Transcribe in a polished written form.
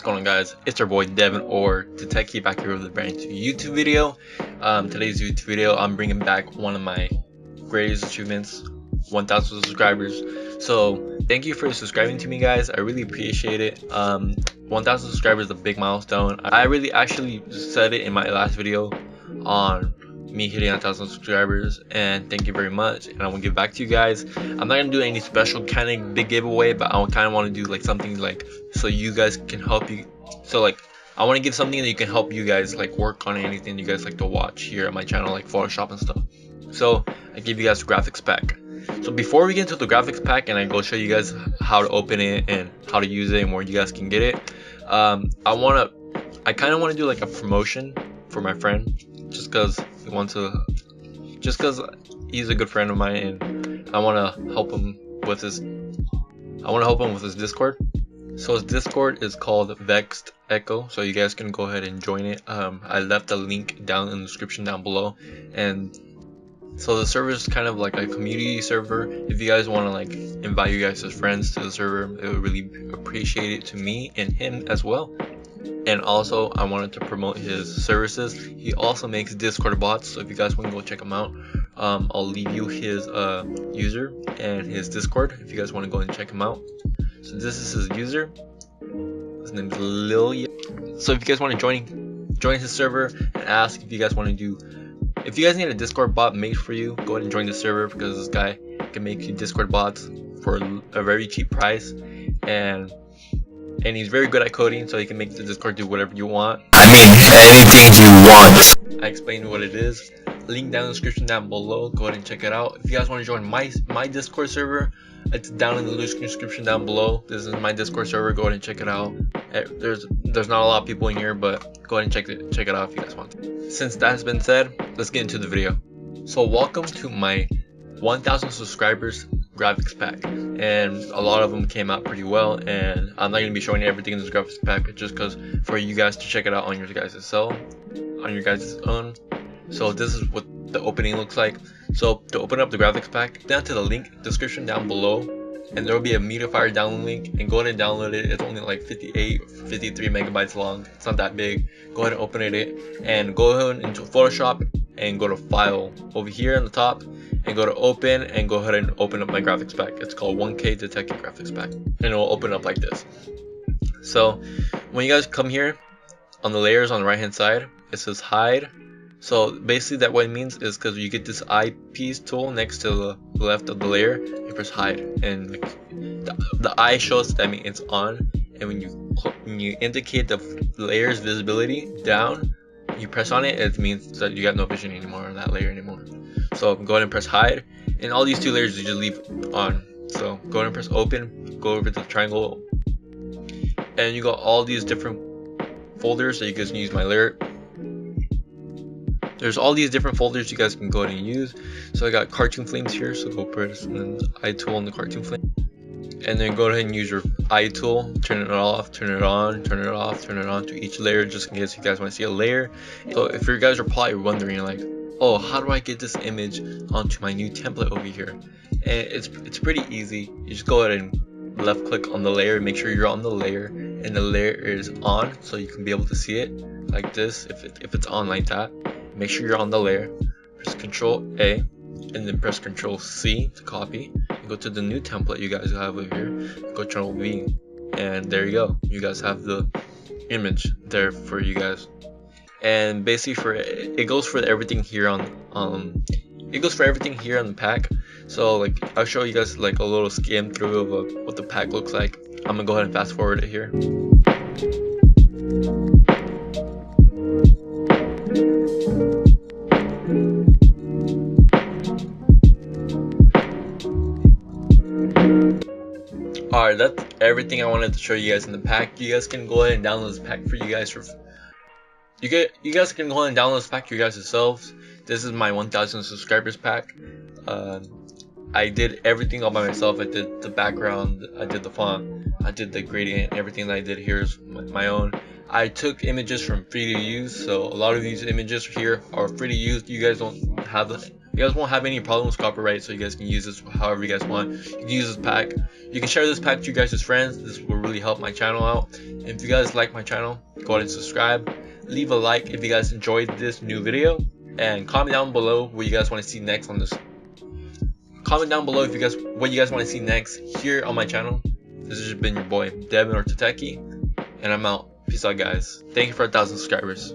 going on, guys? It's our boy Devin, or Deteki, back here with a brand new YouTube video. Today's YouTube video, I'm bringing back one of my greatest achievements, 1,000 subscribers. So thank you for subscribing to me, guys. I really appreciate it. 1,000 subscribers is a big milestone. I really actually said it in my last video on me hitting 1,000 subscribers, and thank you very much. And I want to give back to you guys. I'm not gonna do any special kind of big giveaway, but I kind of want to do like something like so you guys can help you. So like I want to give something that you can help you guys like work on anything you guys like to watch here on my channel, like Photoshop and stuff. So I give you guys a graphics pack. So before we get into the graphics pack and I go show you guys how to open it and how to use it and where you guys can get it, I kind of want to do like a promotion for my friend, just because he's a good friend of mine, and I want to help him with his Discord. So his Discord is called Vexed Echo, so you guys can go ahead and join it. I left a link down in the description down below, and so the server is kind of like a community server. If you guys want to like invite you guys as friends to the server, it would really appreciate it to me and him as well. And also I wanted to promote his services. He also makes Discord bots, so if you guys want to go check him out, I'll leave you his user and his Discord if you guys want to go and check him out. So this is his user. His name is Lil. So if you guys want to join his server and ask if you guys want to do, if you guys need a Discord bot made for you, go ahead and join the server, because this guy can make you Discord bots for a very cheap price, and he's very good at coding, so he can make the Discord do whatever you want. I mean, anything you want. I explained what it is. Link down in the description down below. Go ahead and check it out. If you guys want to join my Discord server, it's down in the description down below. This is my Discord server. Go ahead and check it out. There's not a lot of people in here, but go ahead and check it out if you guys want to. Since that has been said, let's get into the video. So welcome to my 1,000 subscribers graphics pack, and a lot of them came out pretty well, and I'm not going to be showing everything in this graphics pack just because for you guys to check it out on your guys' own. So this is what the opening looks like. So to open up the graphics pack, down to the link description down below, and there will be a MediaFire download link, and go ahead and download it. It's only like 58 or 53 megabytes long. It's not that big. Go ahead and open it, and go ahead into Photoshop and go to File over here on the top, and go to Open, and go ahead and open up my graphics pack. It's called 1K Deteki graphics pack, and it will open up like this. So when you guys come here on the layers on the right hand side, it says hide. So basically that what it means is because you get this eyepiece tool next to the left of the layer, you press hide, and the eye shows that means it's on, and when you indicate the layer's visibility down, you press on it, it means that you got no vision anymore on that layer anymore. So go ahead and press hide, and all these two layers you just leave on. So go ahead and press open, go over to the triangle, and you got all these different folders that you guys can use my layer. There's all these different folders you guys can go ahead and use. So I got cartoon flames here, so go press the eye tool on the cartoon flame, and then go ahead and use your eye tool, turn it off, turn it on, turn it off, turn it on to each layer, just in case you guys want to see a layer. So if you guys are probably wondering like, oh, how do I get this image onto my new template over here? And it's pretty easy. You just go ahead and left click on the layer, make sure you're on the layer and the layer is on, so you can be able to see it like this. If it's on like that, make sure you're on the layer, press Ctrl A, and then press Ctrl C to copy, and go to the new template you guys have over here, Ctrl V, and there you go. You guys have the image there for you guys. And basically it goes for everything here on the pack. So like I'll show you guys like a little skim through of what the pack looks like. I'm gonna go ahead and fast forward it here. Alright, that's everything I wanted to show you guys in the pack. You guys can go ahead and download this pack for you guys for you guys can go ahead and download this pack for you guys yourselves. This is my 1,000 subscribers pack. I did everything all by myself. I did the background, I did the font, I did the gradient. Everything that I did here is my own. I took images from free to use, so a lot of these images here are free to use. You guys won't have any problems with copyright, so you guys can use this however you guys want. You can use this pack. You can share this pack to you guys as friends. This will really help my channel out. If you guys like my channel, go ahead and subscribe. Leave a like if you guys enjoyed this new video, and comment down below what you guys want to see next on this. Comment down below if you guys what you guys want to see next here on my channel. This has been your boy Devin or Deteki, and I'm out. Peace out, guys. Thank you for 1,000 subscribers.